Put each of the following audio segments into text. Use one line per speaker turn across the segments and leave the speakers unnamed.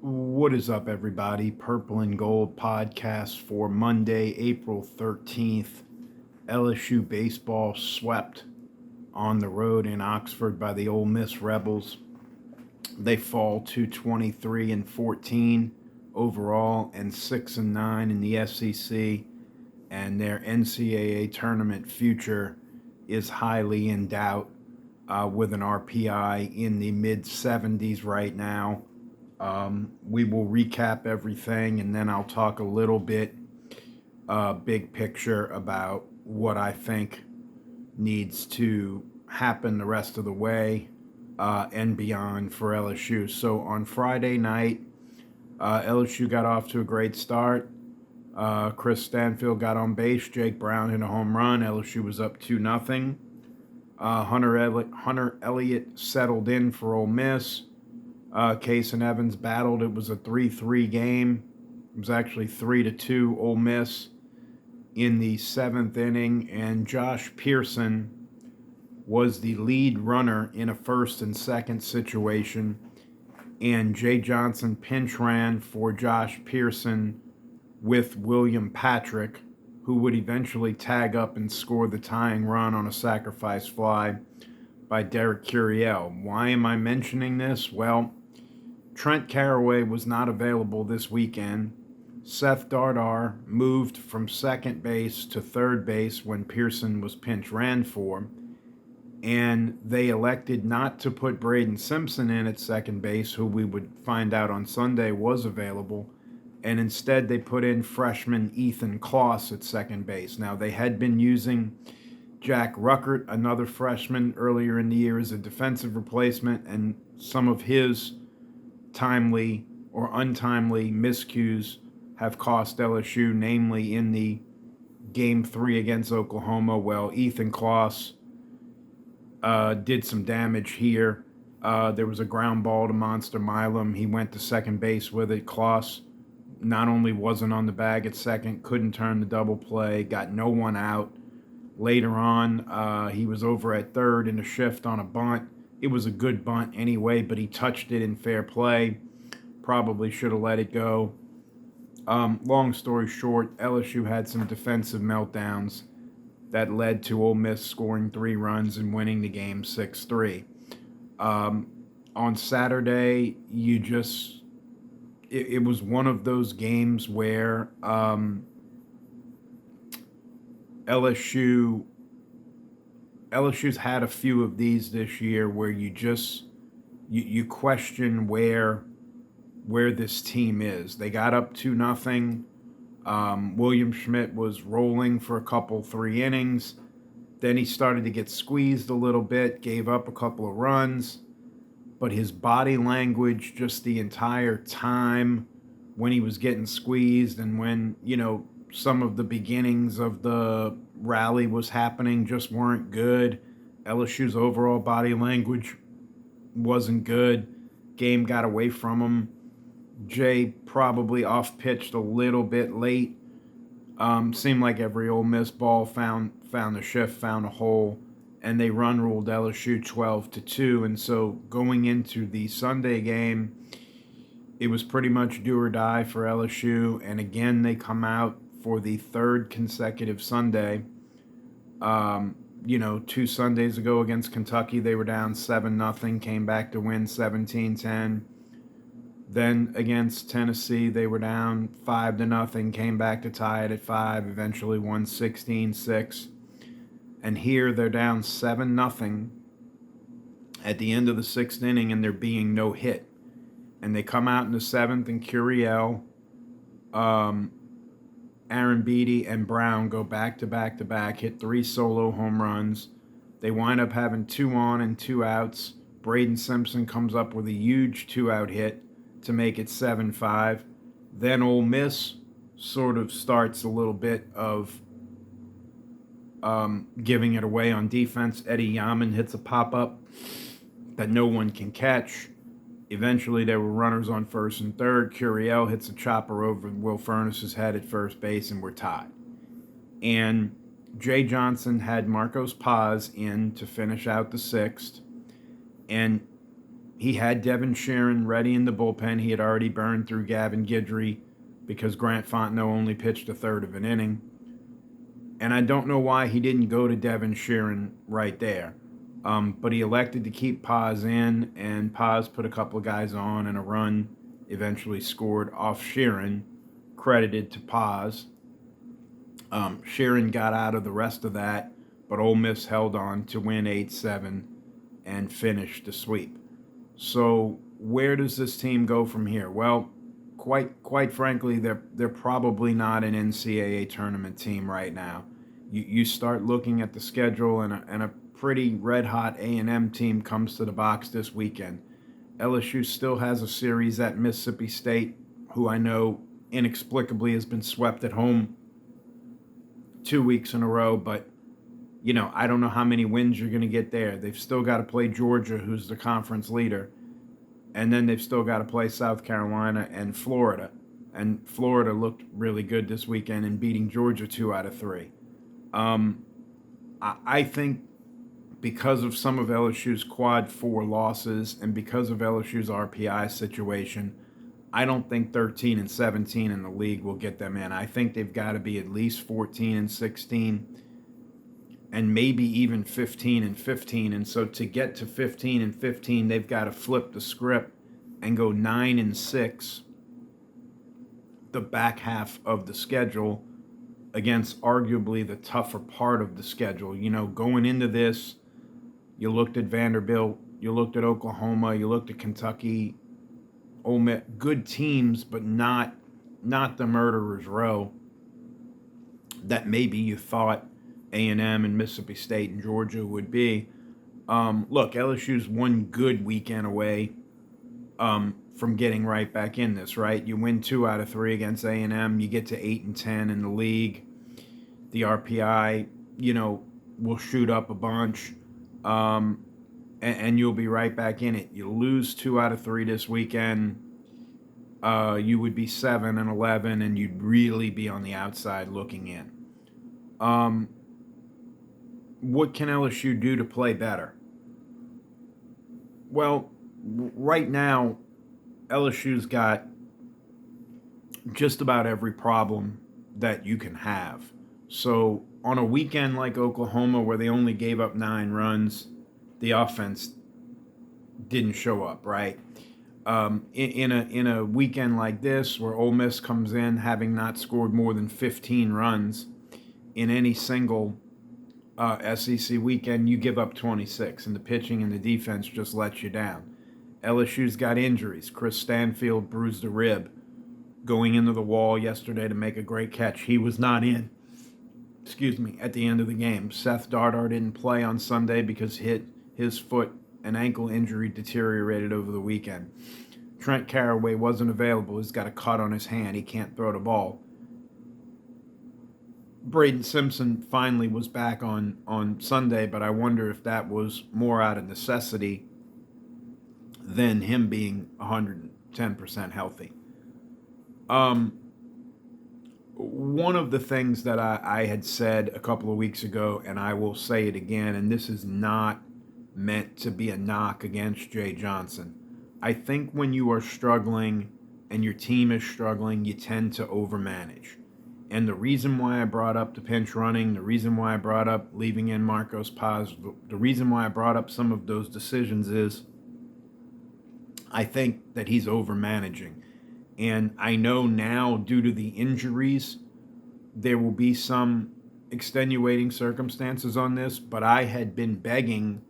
What is up, everybody? Purple and Gold podcast for Monday, April 13th. LSU baseball swept on the road in Oxford by the Ole Miss Rebels. They fall to 23-14 overall and 6-9 in the SEC, and their NCAA tournament future is highly in doubt with an RPI in the mid 70s right now. We will recap everything, and then I'll talk a little bit big picture about what I think needs to happen the rest of the way and beyond for LSU. So on Friday night, LSU got off to a great start. Chris Stanfield got on base. Jake Brown hit a home run. LSU was up 2-0. Hunter Elliott settled in for Ole Miss. Case and Evans battled. It was a 3-3 game. It was actually 3-2 Ole Miss in the seventh inning, and Josh Pearson was the lead runner in a first and second situation, and Jay Johnson pinch ran for Josh Pearson with William Patrick, who would eventually tag up and score the tying run on a sacrifice fly by Derek Curiel. Why am I mentioning this? Well, Trent Caraway was not available this weekend. Seth Dardar moved from second base to third base when Pearson was pinch ran for, and they elected not to put Braden Simpson in at second base, who we would find out on Sunday was available, and instead they put in freshman Ethan Kloss at second base. Now, they had been using Jack Ruckert, another freshman, earlier in the year as a defensive replacement, and some of his timely or untimely miscues have cost LSU, namely in the Game 3 against Oklahoma. Well, Ethan Kloss did some damage here. There was a ground ball to Monster Milam. He went to second base with it. Kloss not only wasn't on the bag at second, couldn't turn the double play, got no one out. Later on, he was over at third in a shift on a bunt. It was a good bunt anyway, but he touched it in fair play. Probably should have let it go. Long story short, LSU had some defensive meltdowns that led to Ole Miss scoring 3 runs and winning the game 6-3. On Saturday, it was one of those games where LSU's had a few of these this year where you question where this team is. They got up 2-0. William Schmidt was rolling for a couple 3 innings. Then he started to get squeezed a little bit, gave up a couple of runs, but his body language just the entire time when he was getting squeezed and when, some of the beginnings of the rally was happening just weren't good. LSU's overall body language wasn't good. Game got away from him. Jay probably off-pitched a little bit late. Seemed like every Ole Miss ball found a shift, found a hole, and they run ruled LSU 12-2. And so going into the Sunday game, it was pretty much do or die for LSU. And again, they come out for the third consecutive Sunday. 2 Sundays ago against Kentucky, they were down 7-0, came back to win 17-10. Then against Tennessee, they were down 5-0, came back to tie it at 5, eventually won 16-6. And here they're down 7-0 at the end of the 6th inning, and there being no hit. And they come out in the 7th, and Curiel, Aaron Beatty, and Brown go back to back to back, hit 3 solo home runs. They wind up having 2 on and 2 outs. Braden Simpson comes up with a huge 2-out hit to make it 7-5. Then Ole Miss sort of starts a little bit of giving it away on defense. Eddie Yaman hits a pop-up that no one can catch. Eventually, there were runners on first and third. Curiel hits a chopper over Will Furness's head at first base, and we're tied. And Jay Johnson had Marcos Paz in to finish out the 6th. And He had Devin Sharon ready in the bullpen. He had already burned through Gavin Guidry because Grant Fontenot only pitched a third of an inning. And I don't know why he didn't go to Devin Sharon right there. But he elected to keep Paz in, and Paz put a couple of guys on, and a run eventually scored off Sharon, credited to Paz. Sharon got out of the rest of that, but Ole Miss held on to win 8-7 and finished the sweep. So where does this team go from here? Well, quite frankly, they're probably not an NCAA tournament team right now. You start looking at the schedule, and a pretty red-hot A&M team comes to the box this weekend. LSU still has a series at Mississippi State, who I know inexplicably has been swept at home 2 weeks in a row, but I don't know how many wins you're going to get there. They've still got to play Georgia, who's the conference leader, and then they've still got to play South Carolina and Florida. And Florida looked really good this weekend in beating Georgia 2 out of 3. I think because of some of LSU's quad 4 losses and because of LSU's RPI situation, I don't think 13-17 in the league will get them in. I think they've got to be at least 14-16 and maybe even 15-15. And so to get to 15-15, they've got to flip the script and go 9-6 the back half of the schedule against arguably the tougher part of the schedule. Going into this, you looked at Vanderbilt, you looked at Oklahoma, you looked at Kentucky, Ole Miss, good teams, but not the murderer's row that maybe you thought A&M and Mississippi State and Georgia would be. Look, LSU's one good weekend away from getting right back in this, right? You win 2 out of 3 against A&M, you get to 8-10 in the league. The RPI, will shoot up a bunch, and you'll be right back in it. You lose 2 out of 3 this weekend, you would be 7-11, and you'd really be on the outside looking in. What can LSU do to play better? Well, right now, LSU's got just about every problem that you can have. So on a weekend like Oklahoma, where they only gave up 9 runs, the offense didn't show up, right? In a weekend like this, where Ole Miss comes in having not scored more than 15 runs in any single SEC weekend, you give up 26, and the pitching and the defense just lets you down. LSU's got injuries. Chris Stanfield bruised a rib going into the wall yesterday to make a great catch. He was not in, at the end of the game. Seth Dardar didn't play on Sunday because his foot and ankle injury deteriorated over the weekend. Trent Caraway wasn't available. He's got a cut on his hand. He can't throw the ball. Braden Simpson finally was back on Sunday, but I wonder if that was more out of necessity than him being 110% healthy. One of the things that I had said a couple of weeks ago, and I will say it again, and this is not meant to be a knock against Jay Johnson. I think when you are struggling and your team is struggling, you tend to overmanage. And the reason why I brought up the pinch running, the reason why I brought up leaving in Marcos Paz, the reason why I brought up some of those decisions is I think that he's overmanaging. And I know now, due to the injuries, there will be some extenuating circumstances on this, but I had been begging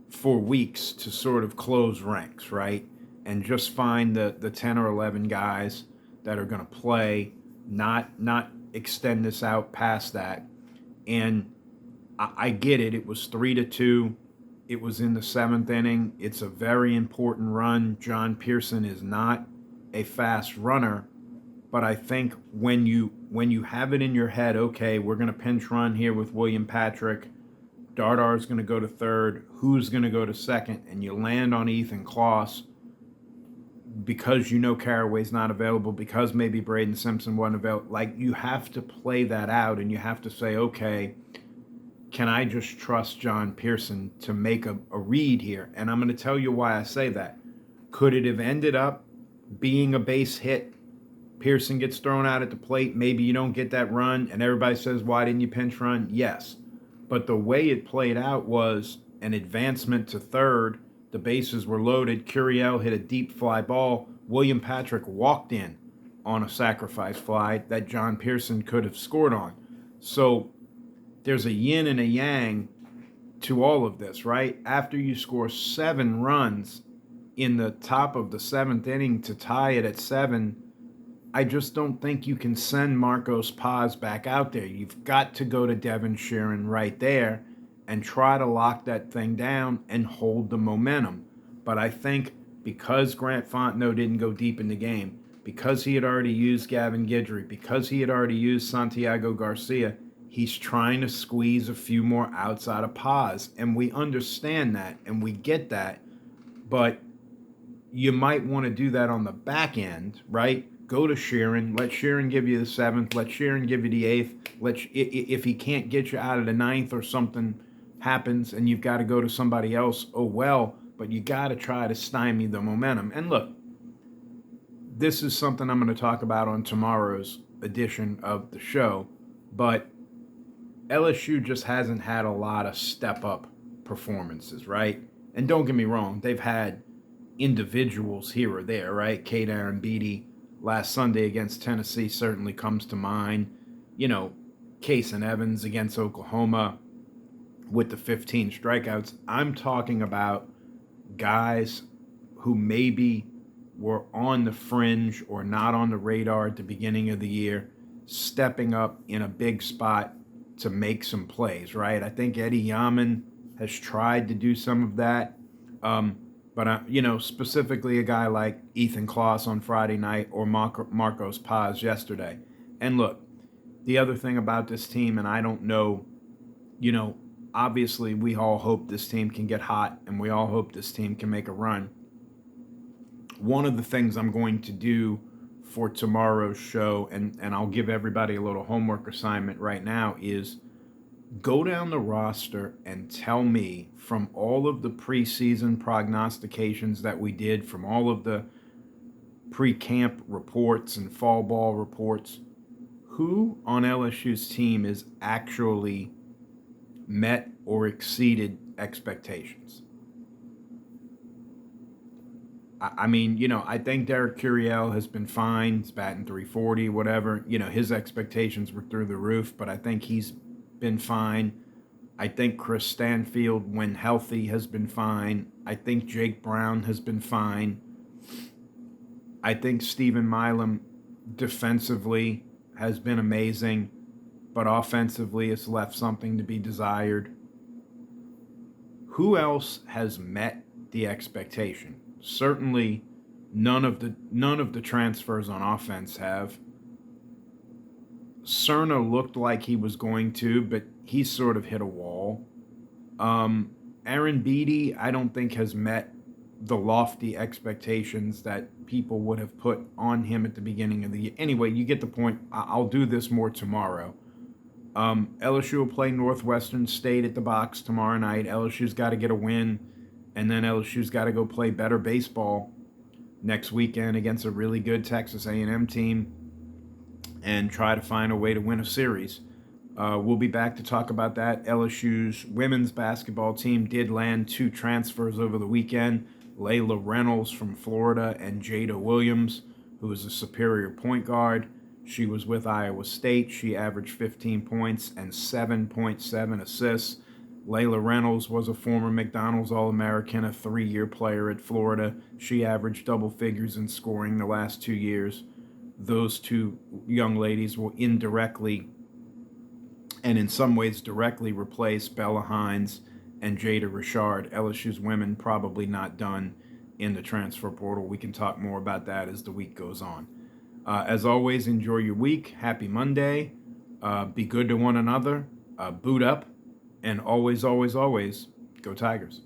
for weeks to sort of close ranks, right? And just find the 10 or 11 guys that are going to play, not extend this out past that. And I get it. It was 3-2. It was in the 7th inning. It's a very important run. John Pearson is not a fast runner, but I think when you have it in your head, okay, we're going to pinch run here with William Patrick, Dardar is going to go to third, who's going to go to second, and you land on Ethan Kloss because Caraway's not available, because maybe Braden Simpson wasn't available. Like, you have to play that out, and you have to say, okay, can I just trust John Pearson to make a read here? And I'm going to tell you why I say that. Could it have ended up being a base hit? Pearson gets thrown out at the plate. Maybe you don't get that run, and everybody says, why didn't you pinch run? Yes. But the way it played out was an advancement to third. The bases were loaded. Curiel hit a deep fly ball. William Patrick walked in on a sacrifice fly that John Pearson could have scored on. So there's a yin and a yang to all of this, right? After you score 7 runs in the top of the 7th inning to tie it at 7, I just don't think you can send Marcos Paz back out there. You've got to go to Devin Sheeran right there and try to lock that thing down and hold the momentum. But I think because Grant Fontenot didn't go deep in the game, because he had already used Gavin Guidry, because he had already used Santiago Garcia, he's trying to squeeze a few more outs out of Paz. And we understand that and we get that. But you might want to do that on the back end, right? Go to Sheeran. Let Sheeran give you the 7th. Let Sheeran give you the 8th. If he can't get you out of the 9th or something happens and you've got to go to somebody else, oh well. But you got to try to stymie the momentum. And look, this is something I'm going to talk about on tomorrow's edition of the show. But LSU just hasn't had a lot of step-up performances, right? And don't get me wrong, they've had individuals here or there, right? Kate Aaron Beatty last Sunday against Tennessee certainly comes to mind. You know, Kason Evans against Oklahoma with the 15 strikeouts. I'm talking about guys who maybe were on the fringe or not on the radar at the beginning of the year, stepping up in a big spot to make some plays, right? I think Eddie Yaman has tried to do some of that. But, specifically a guy like Ethan Kloss on Friday night or Marcos Paz yesterday. And look, the other thing about this team, and I don't know, obviously we all hope this team can get hot and we all hope this team can make a run. One of the things I'm going to do for tomorrow's show, and I'll give everybody a little homework assignment right now, is go down the roster and tell me from all of the preseason prognostications that we did, from all of the pre-camp reports and fall ball reports, who on LSU's team is actually met or exceeded expectations. I mean, I think Derek Curiel has been fine. He's batting .340, whatever. His expectations were through the roof, but I think he's been fine. I think Chris Stanfield, when healthy, has been fine. I think Jake Brown has been fine. I think Stephen Milam defensively has been amazing, but offensively it's left something to be desired. Who else has met the expectation? Certainly none of the transfers on offense have. Cerna looked like he was going to, but he sort of hit a wall. Aaron Beatty, I don't think has met the lofty expectations that people would have put on him at the beginning of the year. Anyway, you get the point. I'll do this more tomorrow. LSU will play Northwestern State at the box tomorrow night. LSU's got to get a win, and then LSU's got to go play better baseball next weekend against a really good Texas A&M team and try to find a way to win a series. We'll be back to talk about that. LSU's women's basketball team did land 2 transfers over the weekend. Layla Reynolds from Florida and Jada Williams, who is a Superior point guard. She was with Iowa State. She averaged 15 points and 7.7 assists. Layla Reynolds was a former McDonald's All-American, a 3-year player at Florida. She averaged double figures in scoring the last 2 years. Those 2 young ladies will indirectly and in some ways directly replace Bella Hines and Jada Richard. LSU's women probably not done in the transfer portal. We can talk more about that as the week goes on. As always, enjoy your week. Happy Monday. Be good to one another. Boot up. And always, always, always, go Tigers.